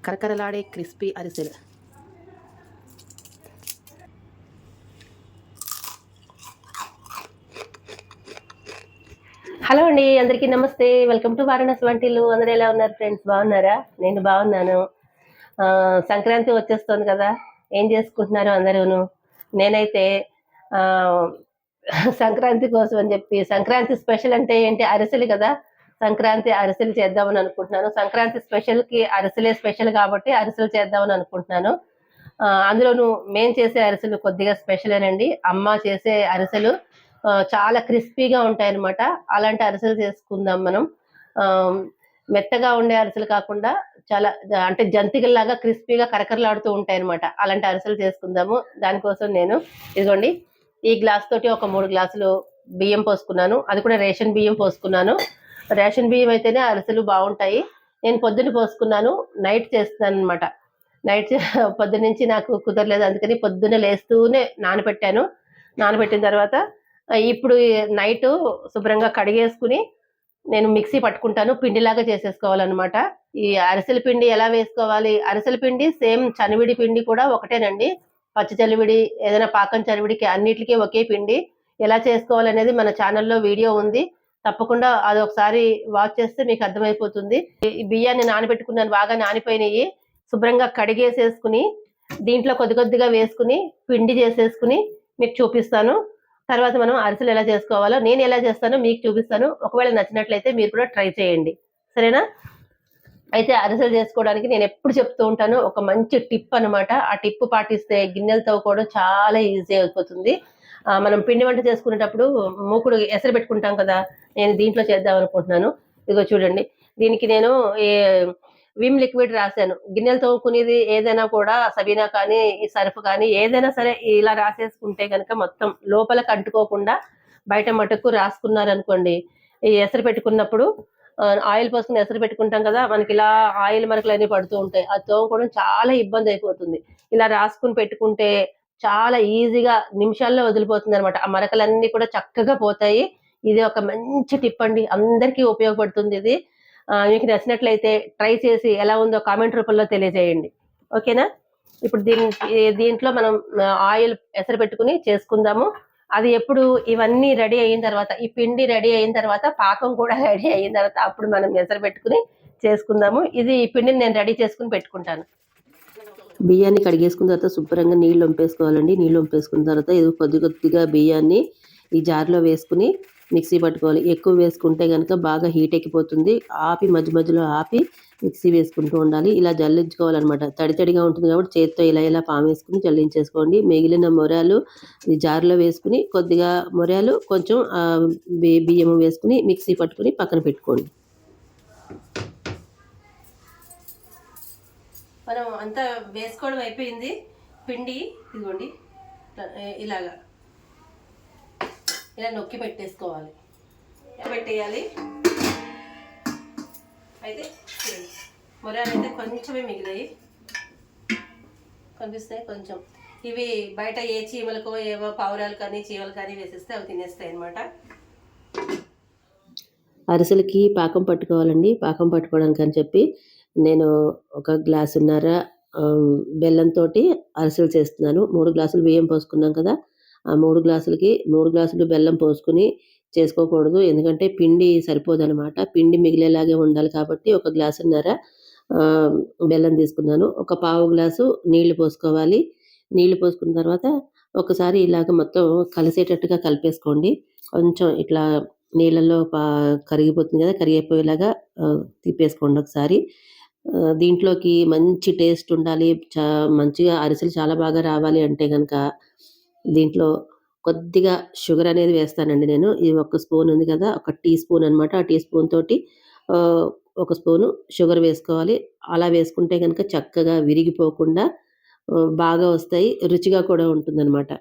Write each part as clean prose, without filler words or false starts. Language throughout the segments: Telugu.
కరకరలాడే క్రిస్పీ అరిసెలు. హలో అండి, అందరికీ నమస్తే. వెల్కమ్ టు వారణాసి వంటిల్లు. అందరూ ఎలా ఉన్నారు ఫ్రెండ్స్? బాగున్నారా? నేను బాగున్నాను. సంక్రాంతి వచ్చేస్తుంది కదా, ఏం చేసుకుంటున్నారు అందరూను? నేనైతే సంక్రాంతి కోసం అని చెప్పి, సంక్రాంతి స్పెషల్ అంటే ఏంటి? అరిసెలు కదా. సంక్రాంతి అరిసెలు చేద్దామని అనుకుంటున్నాను. సంక్రాంతి స్పెషల్కి అరిసెలే స్పెషల్ కాబట్టి అరిసెలు చేద్దామని అనుకుంటున్నాను. అందులోనూ మేము చేసే అరిసెలు కొద్దిగా స్పెషలేనండి. అమ్మ చేసే అరిసెలు చాలా క్రిస్పీగా ఉంటాయన్నమాట. అలాంటి అరిసెలు చేసుకుందాం మనం. మెత్తగా ఉండే అరిసెలు కాకుండా చాలా అంటే జంతికల్లాగా క్రిస్పీగా కరకరలాడుతూ ఉంటాయన్నమాట. అలాంటి అరిసెలు చేసుకుందాము. దానికోసం నేను ఇదిగోండి ఈ గ్లాస్ తోటి ఒక 3 గ్లాసులు బియ్యం పోసుకున్నాను. అది కూడా రేషన్ బియ్యం పోసుకున్నాను. రేషన్ బియ్యం అయితేనే అరిసెలు బాగుంటాయి. నేను పొద్దున్న పోసుకున్నాను, నైట్ చేస్తున్నాను అనమాట. నైట్ పొద్దున్న నుంచి నాకు కుదరలేదు, అందుకని పొద్దున్న లేస్తూనే నానబెట్టాను. నానబెట్టిన తర్వాత ఇప్పుడు నైట్ శుభ్రంగా కడిగేసుకుని నేను మిక్సీ పట్టుకుంటాను. పిండిలాగా చేసేసుకోవాలన్నమాట. ఈ అరిసెల పిండి ఎలా వేసుకోవాలి? అరిసెల పిండి సేమ్ చనివిడి పిండి కూడా ఒకటేనండి. పచ్చి చలివిడి, ఏదైనా పాకం చలివిడికి అన్నిటికీ ఒకే పిండి. ఎలా చేసుకోవాలనేది మన ఛానల్లో వీడియో ఉంది. తప్పకుండా అది ఒకసారి వాచ్ చేస్తే మీకు అర్థమైపోతుంది. ఈ బియ్యాన్ని నానబెట్టుకున్నాను, బాగా నానిపోయినాయి. శుభ్రంగా కడిగేసేసుకుని దీంట్లో కొద్ది కొద్దిగా వేసుకుని పిండి చేసేసుకుని మీకు చూపిస్తాను. తర్వాత మనం అరిసెలు ఎలా చేసుకోవాలో, నేను ఎలా చేస్తానో మీకు చూపిస్తాను. ఒకవేళ నచ్చినట్లయితే మీరు కూడా ట్రై చేయండి, సరేనా? అయితే అరిసెలు చేసుకోవడానికి నేను ఎప్పుడు చెప్తూ ఉంటాను, ఒక మంచి టిప్ అనమాట. ఆ టిప్ పాటిస్తే గిన్నెలు తవ్వుకోవడం చాలా ఈజీ అయిపోతుంది. మనం పిండి వంట చేసుకునేటప్పుడు మూకుడు ఎసరు పెట్టుకుంటాం కదా, నేను దీంట్లో చేద్దాం అనుకుంటున్నాను. ఇదిగో చూడండి, దీనికి నేను విమ్ లిక్విడ్ రాశాను. గిన్నెలు తవ్వుకునేది ఏదైనా కూడా, సబీనా కానీ ఈ సర్ఫ్ కానీ ఏదైనా సరే ఇలా రాసేసుకుంటే కనుక మొత్తం లోపలికి అంటుకోకుండా బయట మటుకు రాసుకున్నారనుకోండి, ఈ ఎసరు పెట్టుకున్నప్పుడు ఆయిల్ పోసుకుని ఎసరు పెట్టుకుంటాం కదా, మనకి ఇలా ఆయిల్ మరకలు అన్ని పడుతూ ఉంటాయి. అది తోముకోవడం చాలా ఇబ్బంది అయిపోతుంది. ఇలా రాసుకుని పెట్టుకుంటే చాలా ఈజీగా నిమిషాల్లో వదిలిపోతుంది అనమాట. ఆ మరకలన్నీ కూడా చక్కగా పోతాయి. ఇది ఒక మంచి టిప్ అండి, అందరికీ ఉపయోగపడుతుంది ఇది. మీకు నచ్చినట్లయితే ట్రై చేసి ఎలా ఉందో కామెంట్ రూపంలో తెలియజేయండి, ఓకేనా? ఇప్పుడు దీంట్లో మనం ఆయిల్ ఎసరు పెట్టుకుని చేసుకుందాము. అది ఎప్పుడు ఇవన్నీ రెడీ అయిన తర్వాత, ఈ పిండి రెడీ అయిన తర్వాత, పాకం కూడా రెడీ అయిన తర్వాత అప్పుడు మనం ఎసరు పెట్టుకుని చేసుకుందాము. ఇది ఈ పిండిని నేను రెడీ చేసుకుని పెట్టుకుంటాను. బియ్యాన్ని కడిగేసుకున్న తర్వాత శుభ్రంగా నీళ్ళు వంపేసుకోవాలండి. నీళ్ళు వంపేసుకున్న తర్వాత ఇది కొద్ది కొద్దిగా బియ్యాన్ని ఈ జార్లో వేసుకుని మిక్సీ పట్టుకోవాలి. ఎక్కువ వేసుకుంటే కనుక బాగా హీట్ ఎక్కిపోతుంది. ఆపి మధ్య మధ్యలో ఆపి మిక్సీ వేసుకుంటూ ఉండాలి. ఇలా జల్లించుకోవాలన్నమాట. తడి తడిగా ఉంటుంది కాబట్టి చేత్తో ఇలా ఇలా పామేసుకుని జల్లించేసుకోండి. మిగిలిన మొరాలు ఈ జార్లో వేసుకుని కొద్దిగా మొరాలు కొంచెం బియ్యం వేసుకుని మిక్సీ పట్టుకుని పక్కన పెట్టుకోండి. మనం అంతా వేసుకోవడం అయిపోయింది. పిండి ఇదిగోండి ఇలాగా ఇలా నొక్కి పెట్టేసుకోవాలి, పెట్టేయాలి. అయితే మొరాలు అయితే కొంచెమే మిగిలాయి, కనిపిస్తాయి కొంచెం. ఇవి బయట ఏ చీమలకో ఏవో పావురాలు కానీ చీమలు కానీ వేసేస్తే అవి తినేస్తాయి అన్నమాట. అరిసెలకి పాకం పట్టుకోవాలండి. పాకం పట్టుకోవడానికి అని చెప్పి నేను 1 గ్లాసున్నర బెల్లంతో అరిసెలు చేస్తున్నాను. 3 గ్లాసులు బియ్యం పోసుకున్నాం కదా, ఆ 3 గ్లాసులకి 3 గ్లాసులు బెల్లం పోసుకుని చేసుకోకూడదు, ఎందుకంటే పిండి సరిపోదనమాట. పిండి మిగిలేలాగే ఉండాలి కాబట్టి 1 గ్లాసున్నర బెల్లం తీసుకున్నాను. ఒక పావు గ్లాసు నీళ్లు పోసుకోవాలి. నీళ్లు పోసుకున్న తర్వాత ఒకసారి ఇలాగ మొత్తం కలిసేటట్టుగా కలిపేసుకోండి. కొంచెం ఇట్లా నీళ్ళల్లో కరిగిపోతుంది కదా, కరిగిపోయేలాగా తిప్పేసుకోండి ఒకసారి. దీంట్లోకి మంచి టేస్ట్ ఉండాలి, మంచిగా అరిసెలు చాలా బాగా రావాలి అంటే కనుక దీంట్లో కొద్దిగా షుగర్ అనేది వేస్తానండి నేను. ఇది 1 స్పూన్ ఉంది కదా, 1 టీ స్పూన్ అనమాట. ఆ టీ స్పూన్ తోటి 1 స్పూను షుగర్ వేసుకోవాలి. అలా వేసుకుంటే కనుక చక్కగా విరిగిపోకుండా బాగా వస్తాయి, రుచిగా కూడా ఉంటుందన్నమాట.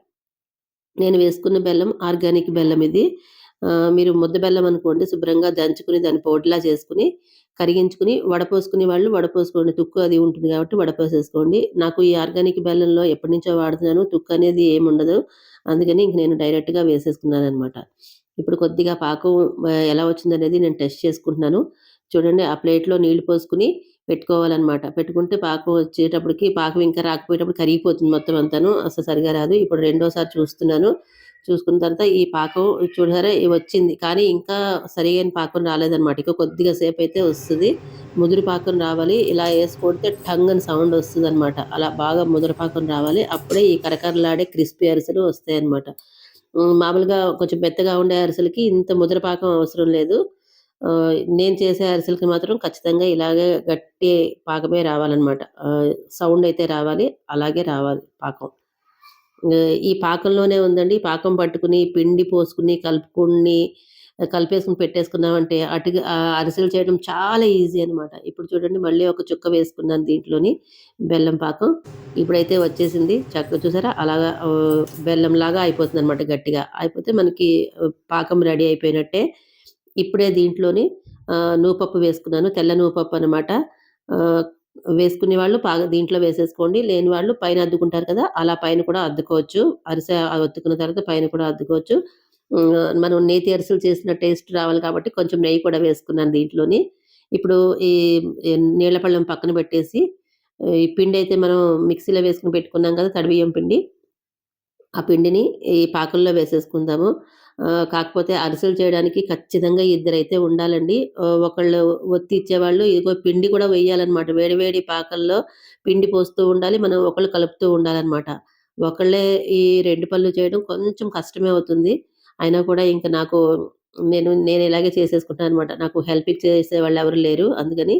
నేను వేసుకున్న బెల్లం ఆర్గానిక్ బెల్లం ఇది. మీరు ముద్ద బెల్లం అనుకోండి, శుభ్రంగా దంచుకుని దాన్ని పౌడర్లా చేసుకుని కరిగించుకుని వడపోసుకునే వాళ్ళు వడపోసుకోండి. తుక్కు అది ఉంటుంది కాబట్టి వడపోసేసుకోండి. నాకు ఈ ఆర్గానిక్ బెల్లంలో ఎప్పటి నుంచో వాడుతున్నాను, తుక్కు అనేది ఏముండదు. అందుకని ఇంక నేను డైరెక్ట్గా వేసేసుకున్నాను అనమాట. ఇప్పుడు కొద్దిగా పాకం ఎలా వచ్చిందనేది నేను టెస్ట్ చేసుకుంటున్నాను. చూడండి, ఆ ప్లేట్లో నీళ్లు పోసుకుని పెట్టుకోవాలనమాట. పెట్టుకుంటే పాకం వచ్చేటప్పటికి పాకం ఇంకా రాకపోయేటప్పుడు కరిగిపోతుంది మొత్తం అంతాను. అసలు సరిగ్గా రాదు. ఇప్పుడు రెండోసారి చూస్తున్నాను. చూసుకున్న తర్వాత ఈ పాకం చూసారా వచ్చింది. కానీ ఇంకా సరియైన పాకం రాలేదనమాట. ఇంకా కొద్దిగా సేపయితే వస్తది. ముదురు పాకం రావాలి. ఇలా ఏసి కొడితే టంగ్ అని సౌండ్ వస్తదనమాట. అలా బాగా ముదురు పాకం రావాలి. అప్పుడే ఈ కరకరలాడే క్రిస్పీ అరిసెలు వస్తాయన్నమాట. మామూలుగా కొంచెం మెత్తగా ఉండే అరిసెలకి ఇంత ముదర పాకం అవసరం లేదు. నేను చేసే అరిసెలకి మాత్రం ఖచ్చితంగా ఇలాగే గట్టి పాకమే రావాలనమాట. సౌండ్ అయితే రావాలి. అలాగే రావాలి పాకం. ఈ పాకంలోనే ఉందండి. పాకం పట్టుకుని, పిండి పోసుకుని, కలిపేసుకొని పెట్టేసుకున్నామంటే అరిసెలు చేయడం చాలా ఈజీ అనమాట. ఇప్పుడు చూడండి మళ్ళీ ఒక చుక్క వేసుకున్నాను దీంట్లోని బెల్లం పాకం. ఇప్పుడైతే వచ్చేసింది. చక్కగా చూసారా అలాగా బెల్లంలాగా అయిపోతుందనమాట గట్టిగా. అయిపోతే మనకి పాకం రెడీ అయిపోయినట్టే. ఇప్పుడే దీంట్లోని నూపప్పు వేసుకున్నాను. తెల్ల నూపప్పు అనమాట. ఆహ్, వేసుకునే వాళ్ళు దీంట్లో వేసేసుకోండి. లేని వాళ్ళు పైన అద్దుకుంటారు కదా! అలా పైన కూడా అద్దుకోవచ్చు. అరిసె ఒత్తుకున్న తర్వాత పైన కూడా అద్దుకోవచ్చు. మనం నేతి అరిసెలు చేసిన టేస్ట్ రావాలి కాబట్టి కొంచెం నెయ్యి కూడా వేసుకున్నాను దీంట్లోని. ఇప్పుడు ఈ ఈ నీళ్ళ పళ్ళెం పక్కన పెట్టేసి ఈ పిండైతే మనం మిక్సీలో వేసుకొని పెట్టుకున్నాం కదా! తడి బియ్యం పిండి. ఆ పిండిని ఈ పాకంలో వేసేసుకుందాము. కాకపోతే అరిసెలు చేయడానికి ఖచ్చితంగా ఇద్దరైతే ఉండాలండి. ఒకళ్ళు ఒత్తి ఇచ్చేవాళ్ళు, ఇదిగో పిండి కూడా వెయ్యాలనమాట. వేడి వేడి పాకంలో పిండి పోస్తూ ఉండాలి. మనం ఒకళ్ళు కలుపుతూ ఉండాలనమాట. ఒకళ్ళే ఈ 2 పనులు చేయడం కొంచెం కష్టమే అవుతుంది. అయినా కూడా ఇంక నేను ఇలాగే చేసేసుకుంటాననమాట. నాకు హెల్పింగ్ చేసేవాళ్ళెవరు లేరు. అందుకని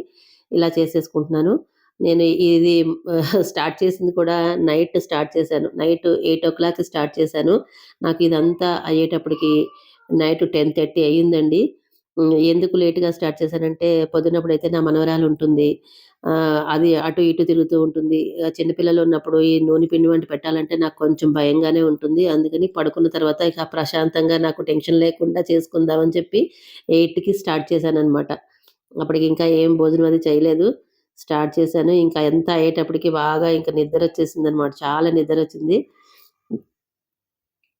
ఇలా చేసేసుకుంటున్నాను. నేను ఇది స్టార్ట్ చేసింది కూడా నైట్ స్టార్ట్ చేశాను. నైట్ 8:00 స్టార్ట్ చేశాను. నాకు ఇదంతా అయ్యేటప్పటికి నైట్ 10:30 అయ్యిందండి. ఎందుకు లేట్‌గా స్టార్ట్ చేశానంటే పొద్దున్నప్పుడైతే నా మనవరాలుంటుంది. అది అటు ఇటు తిరుగుతూ ఉంటుంది. చిన్న పిల్లలున్నప్పుడు ఈ నూనె పిండి వంటి పెట్టాలంటే నాకు కొంచెం భయంగానే ఉంటుంది. అందుకని పడుకున్న తర్వాత ఇక ప్రశాంతంగా నాకు టెన్షన్ లేకుండా చేసుకుందామని చెప్పి 8కి స్టార్ట్ చేశాననమాట. అప్పటికి ఇంకా ఏం భోజనం అది చేయలేదు. స్టార్ట్ చేశాను. ఇంకా అంతా అయ్యేటప్పటికి బాగా ఇంక నిద్రొచ్చేసిందనమాట. చాలా నిద్రొచ్చింది.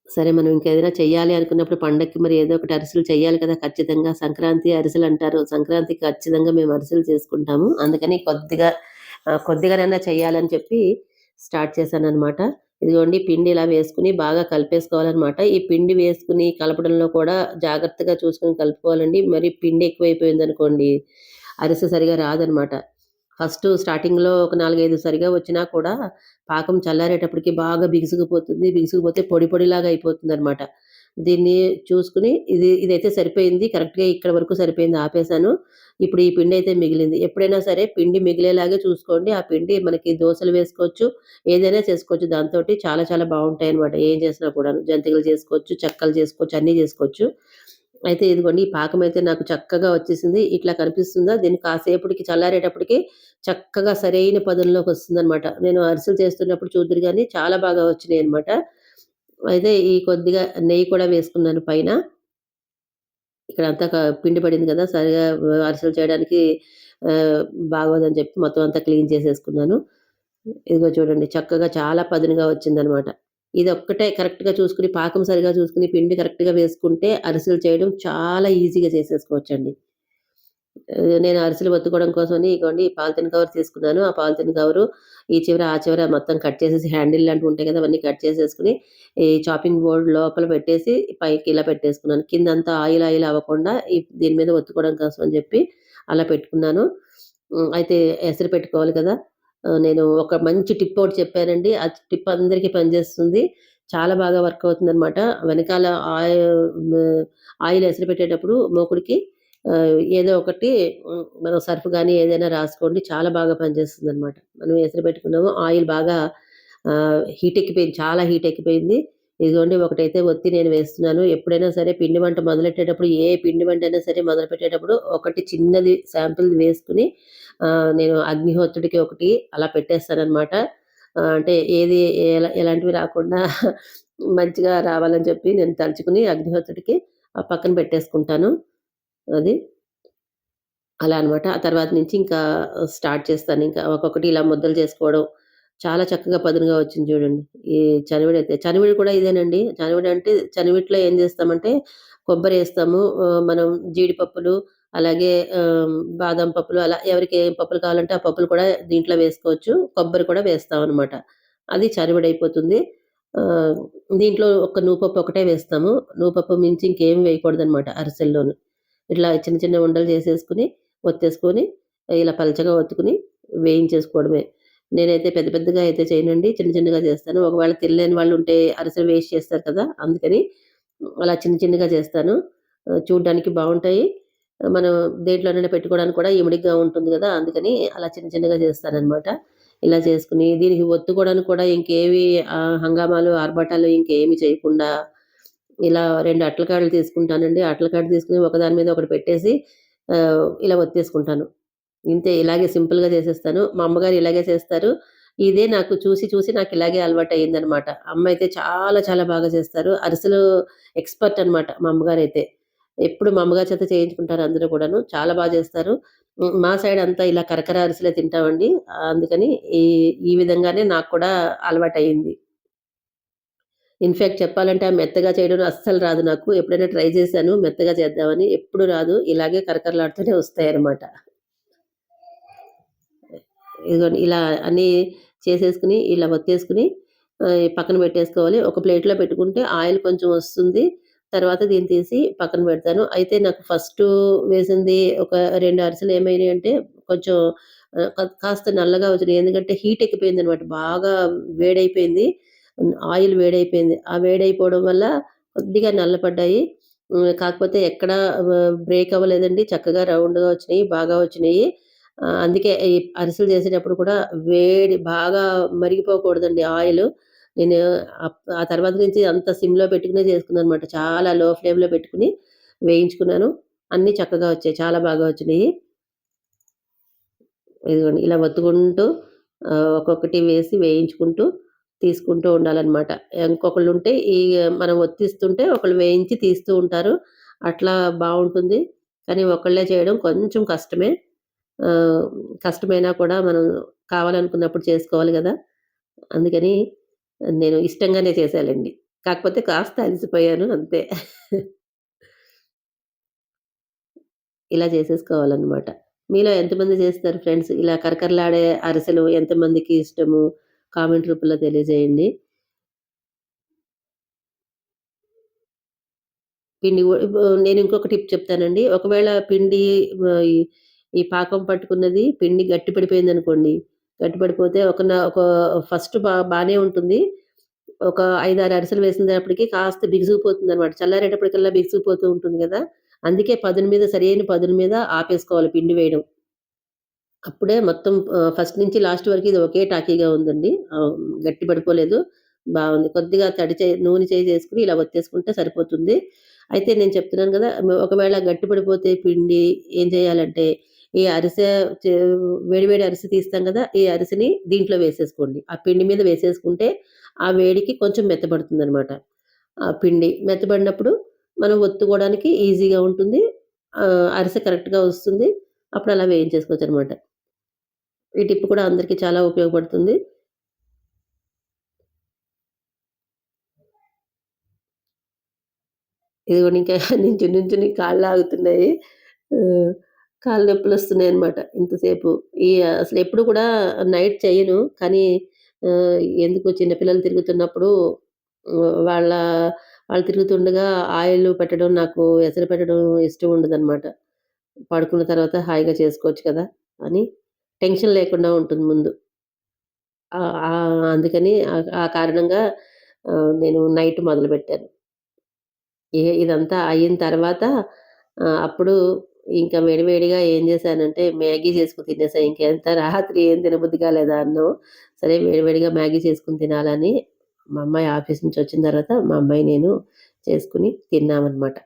సరే మనం ఇంకేదైనా చెయ్యాలి అనుకున్నప్పుడు పండక్కి మరి ఏదో ఒకటి అరిసెలు చెయ్యాలి కదా! ఖచ్చితంగా. సంక్రాంతి అరిసెలంటారు. సంక్రాంతికి ఖచ్చితంగా మేము అరిసెలు చేసుకుంటాము. అందుకని కొద్దిగానైనా చెయ్యాలని చెప్పి స్టార్ట్ చేశాననమాట. ఇదిగోండి పిండి ఇలా వేసుకొని బాగా కలిపేసుకోవాలనమాట. ఈ పిండి వేసుకొని కలపడంలో కూడా జాగ్రత్తగా చూసుకొని కలుపుకోవాలండి. మరి పిండి ఎక్కువైపోయిందనుకోండి, అరిసె సరిగా రాదనమాట. స్టార్టింగ్‌లో ఒక 4, 5 సరిగా వచ్చినా కూడా పాకం చల్లారేటప్పటికి బాగా బిగుసుకుపోతుంది. బిగుసుకుపోతే పొడి పొడిలాగా అయిపోతుందనమాట. దీన్ని చూసుకొని ఇదైతే సరిపోయింది. కరెక్ట్‌గా ఇక్కడ వరకు సరిపోయింది ఆపేసాను. ఇప్పుడు ఈ పిండయితే మిగిలింది. ఎప్పుడైనా సరే పిండి మిగిలేలాగే చూసుకోండి. ఆ పిండి మనకి దోసలు వేసుకోవచ్చు. ఏదైనా చేసుకోవచ్చు దాంతోటి. చాలా చాలా బావుంటాయనమాట. ఏం చేసినా కూడాను. జంతికలు చేసుకోవచ్చు, చెక్కలు చేసుకోవచ్చు, అన్నీ చేసుకోవచ్చు. అయితే ఇదిగోండి ఈ పాకమైతే నాకు చక్కగా వచ్చేసింది. ఇట్లా కనిపిస్తుందా? దీన్ని కాసేపటికి చల్లారేటప్పటికి చక్కగా సరైన పదంలోకొస్తుందనమాట. నేను అరిసెలు చేస్తున్నప్పుడు చూద్దురు గానీ చాలా బాగా వచ్చినాయనమాట. అయితే ఈ కొద్దిగా నెయ్యి కూడా వేసుకున్నాను పైన. ఇక్కడంతా పిండి పడింది కదా! సరిగా అరిసెలు చేయడానికి ఆహ్, బాగోదని చెప్పి మొత్తం అంతా క్లీన్ చేసేసుకున్నాను. ఇదిగో చూడండి చక్కగా చాలా పదునుగా వచ్చిందనమాట. ఇదొక్కటే కరెక్ట్‌గా చూసుకొని, పాకం సరిగ్గా చూసుకొని, పిండి కరెక్ట్‌గా వేసుకుంటే అరిసెలు చేయడం చాలా ఈజీగా చేసేసుకోవచ్చండి. నేను అరిసెలు ఒత్తుకోవడం కోసమని ఇగోండి ఈ పాలిథీన్ కవర్ తీసుకున్నాను. ఆ పాలిథీన్ కవరు ఈ చివర, ఆ చివర మొత్తం కట్ చేసేసి హ్యాండిల్ లాంటివి ఉంటాయి కదా! అవన్నీ కట్ చేసేసుకొని, ఈ చాపింగ్ బోర్డ్ లోపల పెట్టేసి పైకి ఇలా పెట్టేసుకున్నాను. కిందంతా ఆయిల్ ఆయిల్ అవ్వకుండా దీని మీద ఒత్తుకోవడం కోసం అని చెప్పి అలా పెట్టుకున్నాను. అయితే ఎసరు పెట్టుకోవాలి కదా! నేను ఒక మంచి టిప్ ఒకటి చెప్పానండి. ఆ టిప్ అందరికీ పనిచేస్తుంది. చాలా బాగా వర్క్ అవుతుందనమాట. వెనకాల ఆయిల్ ఎసరు పెట్టేటప్పుడు మూకుడికి ఏదో ఒకటి మనం సర్ఫ్ గాని ఏదైనా రాసుకోండి. చాలా బాగా పనిచేస్తుందనమాట. మనం ఎసరు పెట్టుకున్నాము. ఆయిల్ బాగా హీట్ ఎక్కిపోయింది. చాలా హీట్ ఎక్కిపోయింది. ఇదిగోండి ఒకటైతే ఒత్తి నేను వేస్తున్నాను. ఎప్పుడైనా సరే పిండి వంట మొదలెట్టేటప్పుడు ఏ పిండి వంటైనా సరే మొదలుపెట్టేటప్పుడు ఒకటి చిన్నది శాంపిల్‌ది వేసుకొని నేను అగ్నిహోత్రుడికి ఒకటి అలా పెట్టేస్తాననమాట. అంటే ఏది ఎలాంటివి రాకుండా మంచిగా రావాలని చెప్పి నేను తలుచుకుని అగ్నిహోత్రుడికి పక్కన పెట్టేసుకుంటాను. అది. అలా అనమాట. ఆ తర్వాత నుంచి ఇంకా స్టార్ట్ చేస్తానింకా. ఒక్కొక్కటి ఇలా ముద్దలు చేసుకోవడం. చాలా చక్కగా పదునుగా వచ్చింది చూడండి. ఈ చనివిడైతే. చనివిడి కూడా ఇదేనండి. చనివిడంటే చనివిట్లో ఏం చేస్తామంటే కొబ్బరేస్తాము. మనం జీడిపప్పులు, అలాగే బాదం పప్పులు అలా ఎవరికి ఏ పప్పులు కావాలంటే ఆ పప్పులు కూడా దీంట్లో వేసుకోవచ్చు. కొబ్బరి కూడా వేస్తామనమాట. అది చరువిడైపోతుంది. ఆహ్, దీంట్లో ఒక్క నువ్వుపప్పు ఒకటే వేస్తాము. నువ్వుపప్పు మించి ఇంకేమి వేయకూడదనమాట అరిసెల్లోను. ఇట్లా చిన్న చిన్న ఉండలు చేసేసుకొని, ఒత్తేసుకొని ఇలా పలచగా ఒత్తుకొని వేయించేసుకోవడమే. నేనైతే పెద్ద పెద్దగా అయితే చేయనండి. చిన్న చిన్నగా చేస్తాను. ఒకవేళ తినలేని వాళ్ళుంటే అరిసెలు వేస్ట్ చేస్తారు కదా! అందుకని అలా చిన్న చిన్నగా చేస్తాను. చూడ్డానికి బావుంటాయి. మనం దేంట్లోనైనా పెట్టుకోవడానికి కూడా ఇమిడిగ్గా ఉంటుంది గదా! అందుకని అలా చిన్న చిన్నగా చేస్తాననమాట. ఇలా చేసుకొని దీనికి ఒత్తుకోవడానికి కూడా ఇంకేవి హంగామాలు, ఆర్భాటాలు ఇంకేమి చేయకుండా ఇలా 2 అట్ల కాడలు తీసుకుంటానండి. అట్ల కాడ తీసుకొని ఒకదాని మీద ఒకటి పెట్టేసి ఇలా ఒత్తేసుకుంటాను. ఇంతే ఇలాగే సింపుల్‌గా చేసేస్తాను. మా అమ్మగారు ఇలాగే చేస్తారు. ఇదే నాకు చూసి చూసి నాకిలాగే అలవాటయిందనమాట. అమ్మయితే చాలా చాలా బాగా చేస్తారు. అరిసెలు ఎక్స్‌పర్ట్ అనమాట మా అమ్మగారైతే. ఎప్పుడు మా అమ్మగారి చేత చేయించుకుంటారు అందరూ కూడాను. చాలా చేస్తారు. మా సైడ్ అంతా ఇలా కరకర అరిసెలే తింటామండి. అందుకని ఈ ఈ విధంగానే నాకు కూడా అలవాటయింది. ఇన్‌ఫాక్ట్ చెప్పాలంటే ఆ మెత్తగా చేయడం అస్సలు రాదు నాకు. ఎప్పుడైనా ట్రై చేశాను మెత్తగా చేద్దామని. ఎప్పుడు రాదు. ఇలాగే కరకరలాడుతూనే వస్తాయన్నమాట. ఇదిగోండి ఇలా అన్నీ చేసేసుకొని, ఇలా ఒత్తేసుకొని పక్కన పెట్టేసుకోవాలి. ఒక ప్లేట్‌లో పెట్టుకుంటే ఆయిల్ కొంచెం వస్తుంది. తర్వాత దీన్ని తీసి పక్కన పెడతాను. అయితే నాకు ఫస్టు వేసింది ఒక 2 అరిసెలు ఏమైనాయంటే కొంచెం కాస్త నల్లగా వచ్చినాయి. ఎందుకంటే హీట్ ఎక్కిపోయిందనమాట. బాగా వేడైపోయింది. ఆయిల్ వేడైపోయింది. ఆ వేడైపోవడం వల్ల కొద్దిగా నల్లపడ్డాయి. కాకపోతే ఎక్కడ బ్రేక్ అవ్వలేదండి. చక్కగా రౌండ్‌గా వచ్చినాయి. బాగా వచ్చినాయి. అందుకే ఈ అరిసెలు చేసేటప్పుడు కూడా బాగా మరిగిపోకూడదండి ఆయిలు. నేను ఆ తర్వాత నుంచి అంత సిమ్‌లో పెట్టుకునే చేసుకున్నాననమాట. చాలా లో ఫ్లేమ్‌లో పెట్టుకొని వేయించుకున్నాను. అన్నీ చక్కగా వచ్చాయి. చాలా బాగా వచ్చినియి. ఇదిగోండి ఇలా ఒత్తుకుంటూ ఒక్కొక్కటి వేసి వేయించుకుంటూ తీసుకుంటూ ఉండాలనమాట. ఇంకొకళ్ళుంటే మనం ఒత్తిస్తుంటే ఒకళ్ళు వేయించి తీస్తూ ఉంటారు. అట్లా బావుంటుంది. కానీ ఒకళ్ళే చేయడం కొంచెం కష్టమే. ఆహ్, కష్టమైనా కూడా మనం కావాలనుకున్నప్పుడు చేసుకోవాలి గదా! అందుకని నేను ఇష్టంగానే చేశాలెండి. కాకపోతే కాస్త అలసిపోయాను అంతే. ఇలా చేసేసుకోవాలనమాట. మీలో ఎంతమంది చేస్తారు ఫ్రెండ్స్? ఇలా కరకరలాడే అరిసెలు ఎంతమందికి ఇష్టము? కామెంట్ రూపంలో తెలియజేయండి. పిండి గూ నేను ఇంకొక టిప్ చెప్తానండి. ఒకవేళ పిండి ఈ ఈ పాకం పట్టుకున్నది పిండి గట్టి పడిపోయిందనుకోండి. గట్టి పడిపోతే ఒక ఫస్ట్ బానే ఉంటుంది. ఒక 5, 6 అరిసెలు వేసినప్పటికి కాస్త బిగుసుకుపోతుందనమాట. చల్లారేటప్పటికల్లా బిగుసుకుపోతూ ఉంటుంది గదా! అందుకే పదును మీద సరైన పదును మీద ఆపేసుకోవాలి పిండి వేయడం. అప్పుడే మొత్తం ఫస్ట్ నుంచి లాస్ట్ వరకు ఇది ఒకే టాకీగా ఉందండి. గట్టి పడిపోలేదు. బావుంది. కొద్దిగా తడి నూనె చేసుకొని ఇలా ఒత్తేసుకుంటే సరిపోతుంది. అయితే నేను చెప్తున్నాను గదా! ఒకవేళ గట్టి పడిపోతే పిండి ఏం చేయాలంటే, ఈ అరిసె చే వేడి వేడి అరిసె తీస్తాం గదా! ఈ అరిసెని దీంట్లో వేసేసుకోండి. ఆ పిండి మీద వేసేసుకుంటే, ఆ వేడికి కొంచెం మెత్తబడుతుందనమాట. ఆ పిండి మెత్తబడినప్పుడు మనం ఒత్తుకోవడానికి ఈజీగా ఉంటుంది. అరిసె కరెక్ట్‌గా వస్తుంది. అప్పుడు అలా వేయించేసుకోవచ్చనమాట. ఈ టిప్ కూడా అందరికి చాలా ఉపయోగపడుతుంది. ఇదిగోండి ఇంకా నించుని నించుని కాళ్ళు లాగుతున్నాయి. ఆహ్, కాళ్ళు నొప్పులొస్తున్నాయన్నమాట ఇంతసేపు. ఈ అసలెప్పుడు కూడా నైట్ చెయ్యను. కానీ ఎందుకో చిన్న పిల్లలు తిరుగుతున్నప్పుడు వాళ్ళ వాళ్ళు తిరుగుతుండగా ఆయిల్ పెట్టడం నాకు ఎసరు పెట్టడం ఇష్టం ఉండదనమాట. పడుకున్న తర్వాత హాయిగా చేసుకోవచ్చు కదా! అని టెన్షన్ లేకుండా ఉంటుంది ముందు. అందుకని ఆ కారణంగా నేను నైట్ మొదలుపెట్టాను. ఇదంతా అయిన తర్వాత అప్పుడు ఇంకా వేడివేడిగా ఏం చేశానంటే మ్యాగీ చేసుకొని తినేసా. ఇంకెంత రాత్రి ఏం తినబుద్ధి కాలేదు అన్నం. సరే వేడివేడిగా మ్యాగీ చేసుకొని తినాలని మా అమ్మాయి ఆఫీస్ నుంచి వచ్చిన తర్వాత మా అమ్మాయి నేను చేసుకొని తిన్నామనమాట.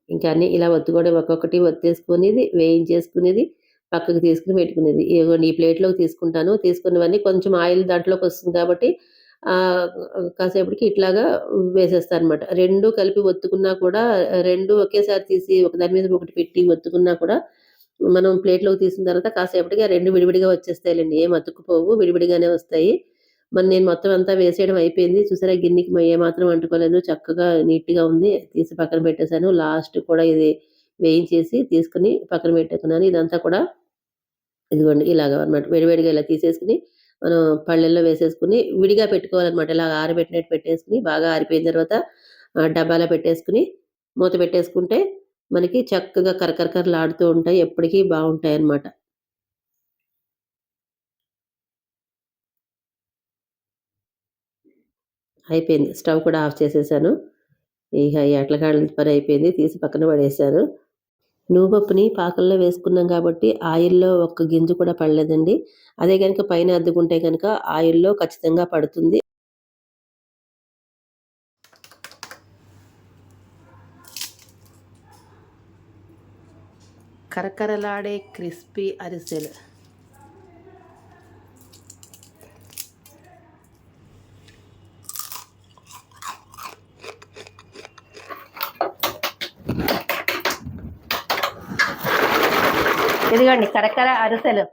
ఇంకా అన్నీ ఇలా ఒత్తుకోవడం ఒక్కొక్కటి ఒత్తేసుకునేది, వేయించేసుకునేది, పక్కకు తీసుకొని పెట్టుకునేది. ఇగోండి ఈ ప్లేట్‌లోకి తీసుకుంటాను. తీసుకున్నవన్నీ కొంచెం ఆయిల్ దాంట్లోకొస్తుంది కాబట్టి ఆహ్, కాసేపటికి ఇట్లాగా వేసేస్తానన్నమాట. 2 కలిపి ఒత్తుకున్నా కూడా 2 ఒకేసారి తీసి ఒకదాని మీద ఒకటి పెట్టి ఒత్తుకున్నా కూడా మనం ప్లేట్‌లోకి తీసిన తర్వాత కాసేపటికి ఆ 2 విడివిడిగా వచ్చేస్తాయిలెండి. ఏం అతుక్కుపోవు. విడివిడిగానే వస్తాయి. మరి నేను మొత్తం అంతా వేసేయడం అయిపోయింది. చూసారా గిన్నెకి ఏమాత్రం అంటుకోలేదు. చక్కగా నీట్‌గా ఉంది. తీసి పక్కన పెట్టేసాను. లాస్ట్ కూడా ఇది వేయించేసి తీసుకొని పక్కన పెట్టేకున్నాను. ఇదంతా కూడా ఇదిగోండి ఇలాగ అన్నమాట. వేడివేడిగా ఇలా తీసేసుకొని మనం పళ్ళెల్లో వేసేసుకొని విడిగా పెట్టుకోవాలన్నమాట. ఇలా ఆరబెట్టినట్టు పెట్టేసుకొని బాగా ఆరిపోయిన తర్వాత డబ్బాలో పెట్టేసుకొని మూత పెట్టేసుకుంటే మనకి చక్కగా కరకరలాడుతూ ఉంటాయి. ఎప్పటికీ బావుంటాయన్నమాట. అయిపోయింది. స్టవ్ కూడా ఆఫ్ చేసేసాను. ఇక ఈ అట్లకాడల పని అయిపోయింది. తీసి పక్కన పడేసాను. నువ్వుపప్పుని పాకంలో వేసుకున్నాం కాబట్టి ఆయిల్‌లో ఒక్క గింజ కూడా పడలేదండి. అదే గనుక పైన అద్దుకుంటే గనుక ఆయిల్‌లో ఖచ్చితంగా పడుతుంది. కరకరలాడే క్రిస్పీ అరిసెలు. ఇదిగోండి కరకర అరిసెలు.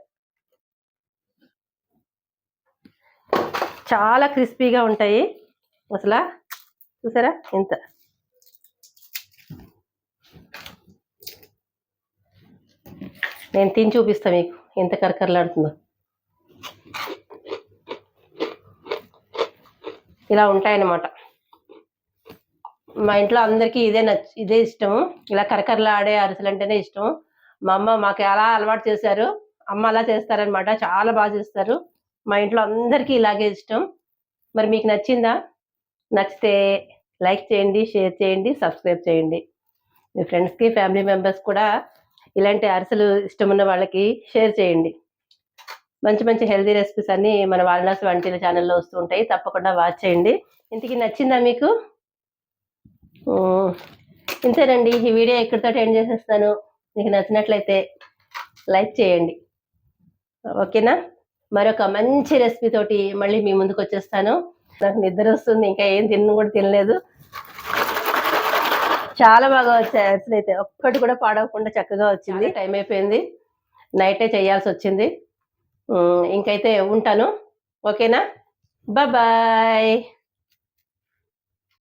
చాలా క్రిస్పీగా ఉంటాయి. అసలా చూసారా ఇంత. నేను తిని చూపిస్తా మీకు ఎంత కరకరలాడుతుందో. ఇలా ఉంటాయన్నమాట. మా ఇంట్లో అందరికీ ఇదే ఇష్టము. ఇలా కరకరలాడే అరిసెలు అంటేనే ఇష్టం. మా అమ్మ మాకు అలా అలవాటు చేశారు. అమ్మ అలా చేస్తారనమాట. చాలా బాగా చేస్తారు. మా ఇంట్లో అందరికీ ఇలాగే ఇష్టం. మరి మీకు నచ్చిందా? నచ్చితే లైక్ చేయండి, షేర్ చేయండి, సబ్స్క్రైబ్ చేయండి. మీ ఫ్రెండ్స్‌కి, ఫ్యామిలీ మెంబర్స్ కూడా ఇలాంటి అరిసెలు ఇష్టమున్న వాళ్ళకి షేర్ చేయండి. మంచి మంచి హెల్తీ రెసిపీస్ అన్నీ మన వారణాసి వంటిల ఛానల్‌లో వస్తూ ఉంటాయి. తప్పకుండా వాచ్ చేయండి. ఇంతకీ నచ్చిందా మీకు? ఇంతేనండి. ఈ వీడియో ఇక్కడితోటి ఎండ్ చేసేస్తాను. మీకు నచ్చినట్లయితే లైక్ చేయండి. ఓకేనా? మరొక మంచి రెసిపీ తోటి మళ్ళీ మీ ముందుకు వచ్చేస్తాను. నాకు నిద్ర వస్తుంది. ఇంకా ఏం కూడా తినలేదు. చాలా బాగా వచ్చాయి అసలైతే. ఒక్కటి కూడా పాడవకుండా చక్కగా వచ్చింది. టైం అయిపోయింది. నైటే చేయాల్సి వచ్చింది. ఇంకైతే ఉంటాను. ఓకేనా? బాయ్.